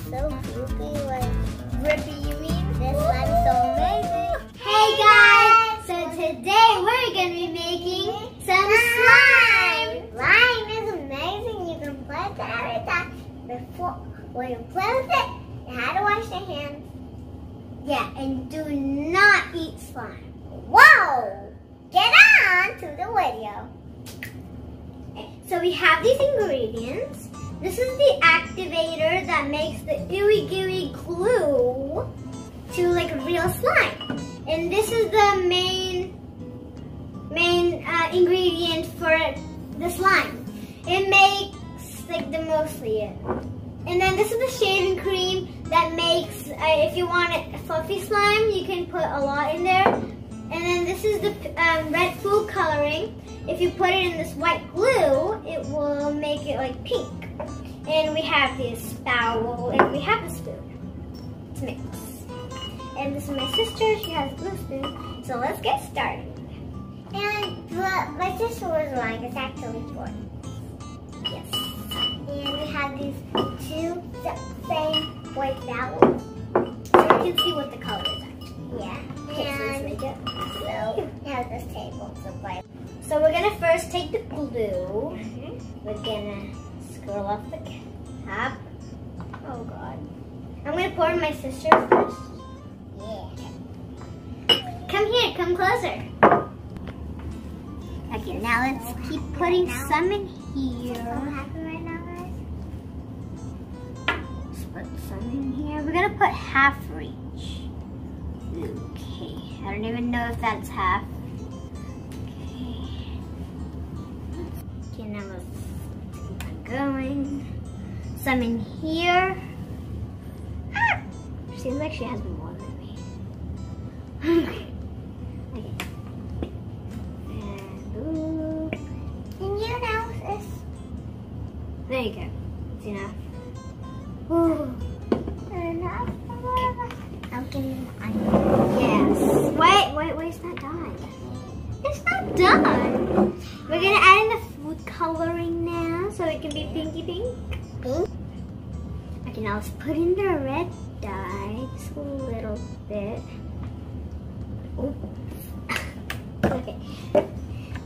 so creepy, like drippy, you mean? This slime is so amazing. Hey guys! So today we're going to be making some slime. Slime is amazing. You can play with it every time. When you play with it, you have to wash your hands. Yeah, and do not eat slime. Whoa! Get on to the video. So we have these ingredients. This is the activator that makes the ooey gooey glue to like a real slime. And this is the main ingredient for the slime. It makes like the mostly it. And then this is the shaving cream that makes, if you want a fluffy slime, you can put a lot in there. And then this is the red food coloring. If you put it in this white glue, it will make it like pink. And we have this bowl, and we have the spoon to mix. And this is my sister, she has a blue spoon. So let's get started. And my sister was lying, it's actually 4. Yes. And we have these 2 same white vowels. So you can see what the color is actually. Yeah. Okay, so let's make it. So we have this table. So we're gonna first take the glue. We're gonna scroll off the cap. Oh god. I'm gonna pour in my sister first. Yeah. Come here, come closer. Okay, now let's keep putting some in here. So happy right now, guys. Let's put some in here. We're gonna put half for each. Okay, I don't even know if that's half. Okay, now let's keep going. Some in here. Ah! Seems like she has more than me. Okay. There you go. It's enough. Ooh. Enough? Okay. Yes. Wait, it's not done. It's not done. We're gonna add in the food coloring now so it can be pinky pink. Pink? Okay, now let's put in the red dye. Just a little bit. Oops. Okay.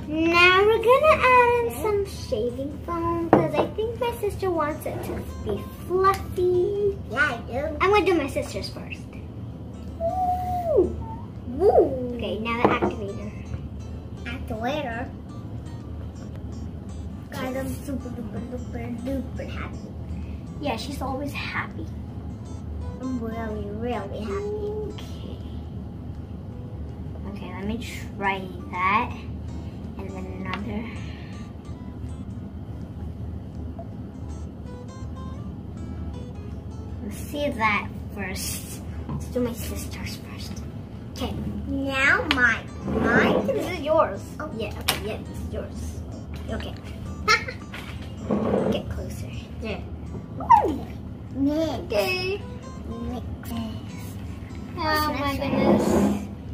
Now we're gonna add in some shaving foam because I think my sister wants it to be fluffy. Yeah, I do. I'm gonna do my sister's first. Woo! Woo! Okay, now the activator. Activator? Guys, I'm super duper happy. Yeah, she's always happy. I'm really happy. Okay. Okay, let me try that. And then another. Let's see that first. Let's do my sister's first. Okay, now mine. Mine? This is yours. Oh. Yeah, okay, yeah, this is yours. Okay. Get closer. There. Okay. Mix. Oh my goodness.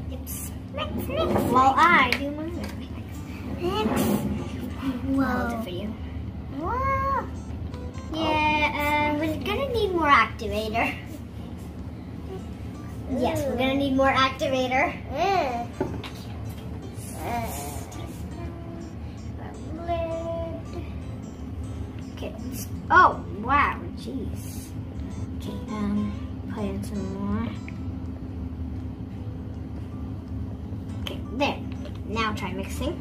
Mix. While I do mine. Whoa. For you. Wow. Yeah, we're gonna need more activator. Yes, we're gonna need more activator. Okay. Oh, wow, jeez. Okay, put in some more. Okay, there. Now try mixing.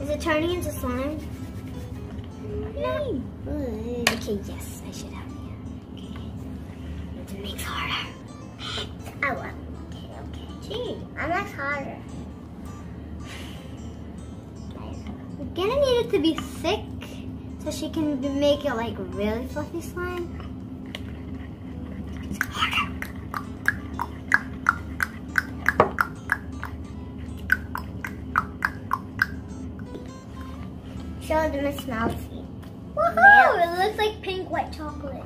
Is it turning into slime? No. Okay, yes, I should have you. Okay. It makes harder. I want. Okay. Gee, I like harder. We're gonna need it to be thick so she can make it like really fluffy slime. Show them a smell seed. Woohoo! It looks like pink white chocolate. I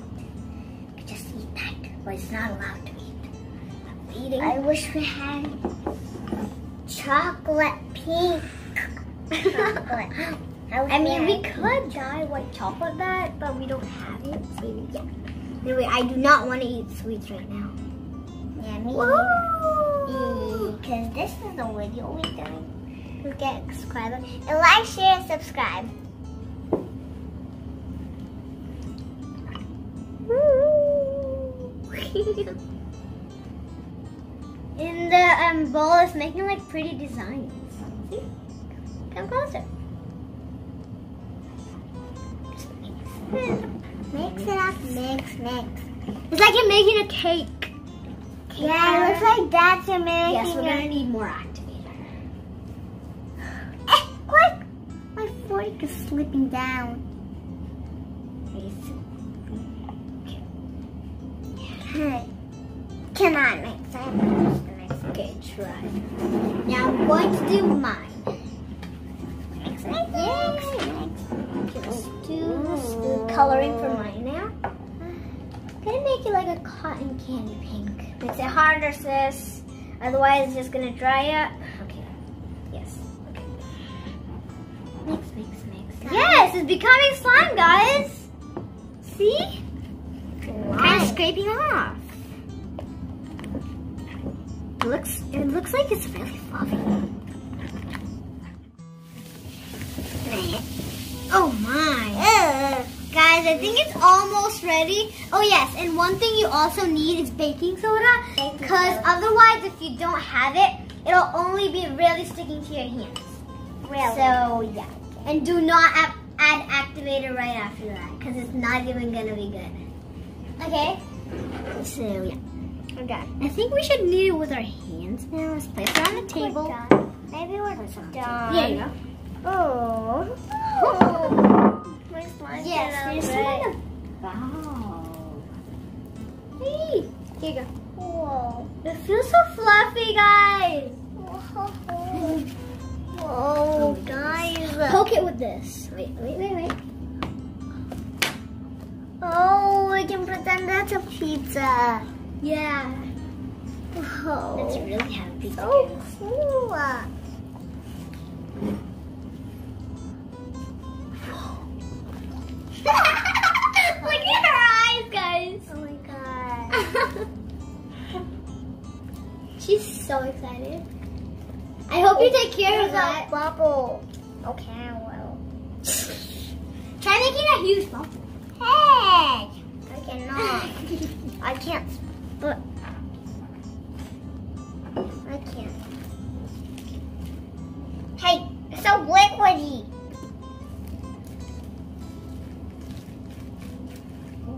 could just eat that, but it's not allowed to eat. I'm eating. I wish we had chocolate pink. Chocolate. I mean, we could dye white chocolate that, but we don't have it. So yeah. Anyway, I do not want to eat sweets right now. Yeah, me because this is the video we're doing. Get subscribe and like, share, and subscribe. And the bowl is making like pretty designs. See? Come closer. Mix it up, mix. It's like you're making a cake. Yeah, it looks like that's you're making. Yes, we're gonna need more activator. Quick! My fork is slipping down. Okay. Cannot mix it. Okay, try. Now I'm going to do mine. Mix. Okay, let's do the coloring for mine now. I'm gonna make it like a cotton candy pink. Makes it harder, sis. Otherwise, it's just gonna dry up. Okay. Yes. Okay. Mix. Yes, it's becoming slime, guys. See? Kind of scraping off. It looks like it's really fluffy. Oh my. Guys, I think it's almost ready. Oh yes, and one thing you also need is baking soda. Because otherwise, if you don't have it, it'll only be really sticking to your hands. Really? So yeah. And do not add activator right after that. Because it's not even going to be good. Okay? So yeah. Okay. I think we should knead it with our hands now. Let's place it on the table. Maybe we're done. There you go. Oh. My slime. Yes, there's some in the bowl. Hey, here you go. Whoa. It feels so fluffy, guys. Whoa, guys. Poke it with this. Wait. Oh, we can pretend that's a pizza. Yeah. Whoa. Let's really have a pizza. So cool. Look at her eyes, guys. Oh my god. She's so excited. I hope you take care of that. Bubble. Okay, I will. Try making a huge bubble. Hey! I cannot. I can't. But I can't. Hey, it's so liquidy.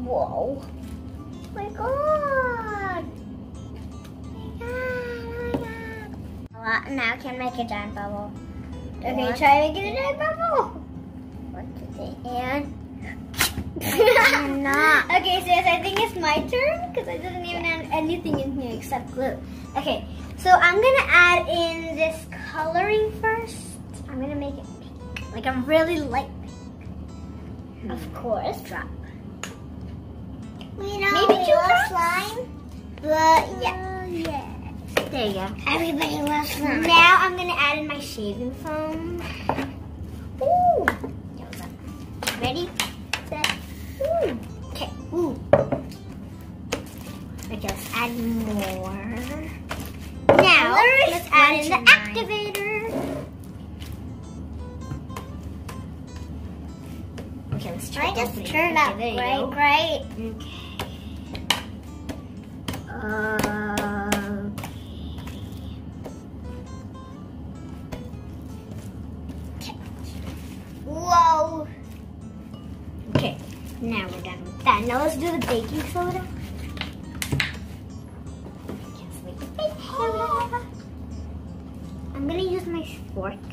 Whoa. Oh my god. Now I can make a giant bubble. Okay, try making a giant bubble. What's it? And Okay, sis, I think it's my turn because I didn't even add anything in here except glue. Okay, so I'm gonna add in this coloring first. I'm gonna make it pink, like a really light pink. Of course, drop. We know Maybe we two love drops? slime, but yeah. There you go. Everybody loves slime. Now I'm gonna add in my shaving foam. Ooh. Ready? Set. Ooh. Okay. Ooh. Okay, let's add more. Now, let's add in the activator. Okay, let's try I just opening it. turned Okay, up there you right, go. right. Okay. Whoa. Okay, now we're done with that. Now let's do the baking soda. Just make the baking soda. I'm gonna use my fork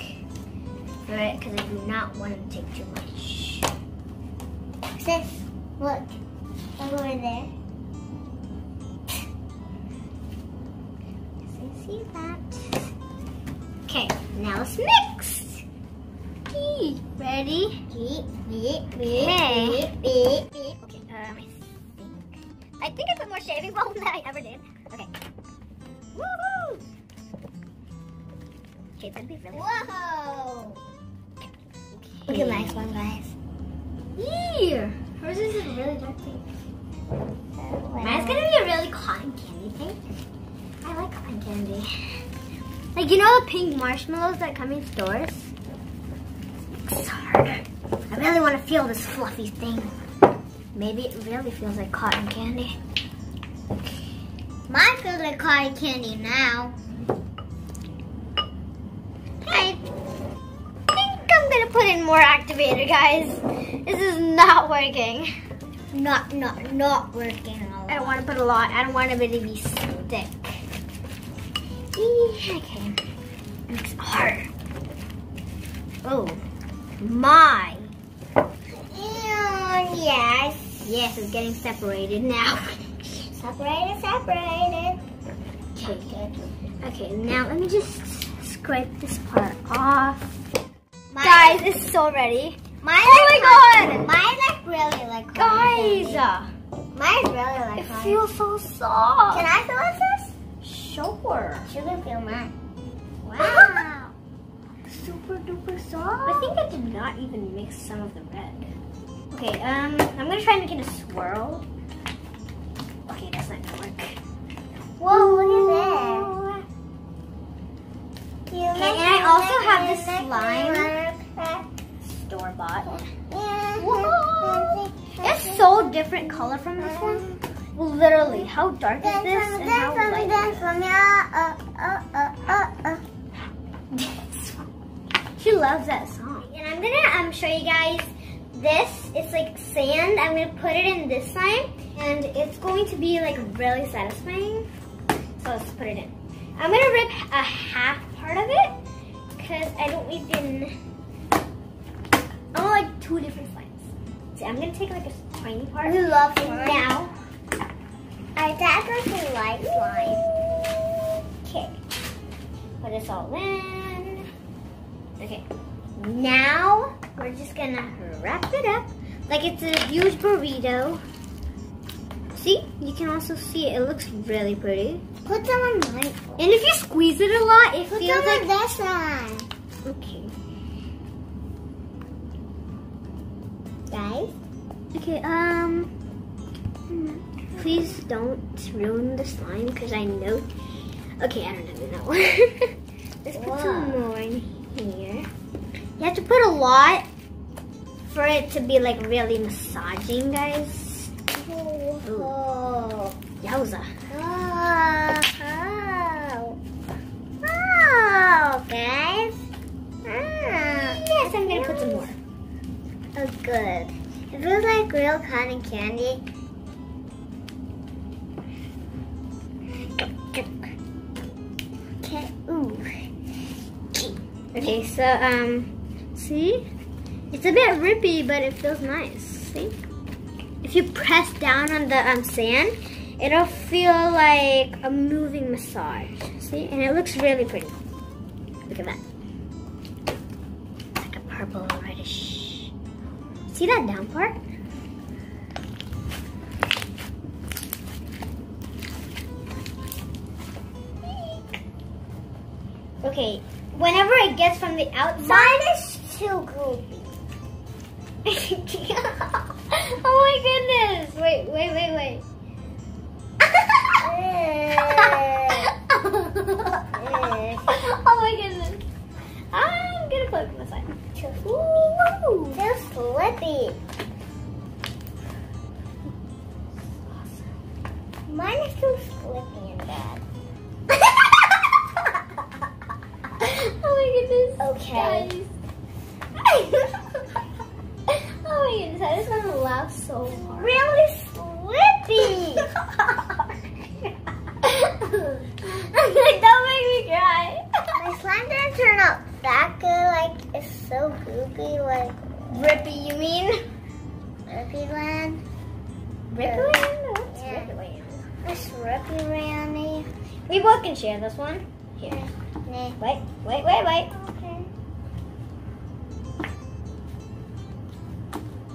for it because I do not want to take too much. Sis, look. Over there. Yes, I see that. Okay, now let's mix. Ready? I think I put more shaving foam than I ever did. Okay. Woohoo! Okay, it's gonna be really. Whoa. Okay. Look at nice one, guys. Eee! Hers is a really dark pink. Mine's gonna be a really cotton candy pink. I like cotton candy. Like, you know the pink marshmallows that come in stores? It's harder. I really want to feel this fluffy thing. Maybe it really feels like cotton candy. Mine feels like cotton candy now. I think I'm gonna put in more activator, guys. This is not working. Not working at all. I don't want to put a lot. I don't want it to be thick. Okay. It's hard. Oh my. Yes. Yes, it's getting separated now. Separated. Okay, now let me just scrape this part off. Guys, Guys, it's so ready. Mine Oh my god! Mine like really like Guys! Mine's really like It feels so soft. Can I feel this? Sure. You can feel mine. Wow. Super duper soft. I think I did not even mix some of the red. Okay, I'm gonna try making a swirl. Okay, that's not gonna work. Whoa, look at this. Okay, and I also have this slime. Store-bought. Whoa. It's so different color from this one. Well, literally, how dark is this and how light is this? She loves that song. And I'm gonna show you guys this. It's like sand. I'm gonna put it in this slime, and it's going to be like really satisfying. So let's put it in. I'm gonna rip a half part of it because I don't even. I want like two different slimes. See, I'm gonna take like a tiny part. We love slime. Now, our dad doesn't like slime. okay, put this all in. Okay, now we're just gonna wrap it up like it's a huge burrito. See, you can also see it. It looks really pretty. Put some on mine. And if you squeeze it a lot, it Put feels some like on this one. okay. Guys. Okay, please don't ruin the slime because I know. Okay, I don't even know. Let's put some more in here. You have to put a lot for it to be like really massaging, guys. Oh. Yowza. Oh, guys. Yes, I'm gonna put some more. Oh, good. It feels like real cotton candy. Okay. Ooh. Okay, so see, it's a bit rippy, but it feels nice. See, if you press down on the sand, it'll feel like a moving massage. See, and it looks really pretty. Look at that. It's like a purple reddish. See that down part? Okay, whenever it gets from the outside. Mine is too goopy. Oh my goodness! Wait. Oh my goodness! I'm gonna put it aside. Ooh, feels slippy. Mine is too slippy and bad. Oh my goodness! Okay. Guys. Oh my goodness! I just want to laugh so hard. Really slippy. Don't make me cry. My slime didn't turn out that good. Like, it's so goopy. Like, Rippy, you mean? Rippy Land. Rippy Land? What's Yeah. Rippy Land? It's Rippy Randy. We both can share this one. Here. Nah. Wait. Okay.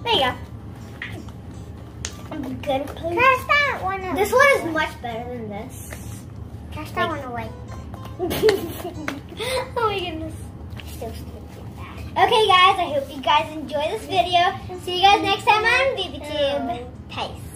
There you go. I'm good. Cast that one away. This one is much better than this. Cast that one away. Oh my goodness. Still slippy bad. Okay guys, I hope you guys enjoy this video. See you guys next time on BBTube. Peace.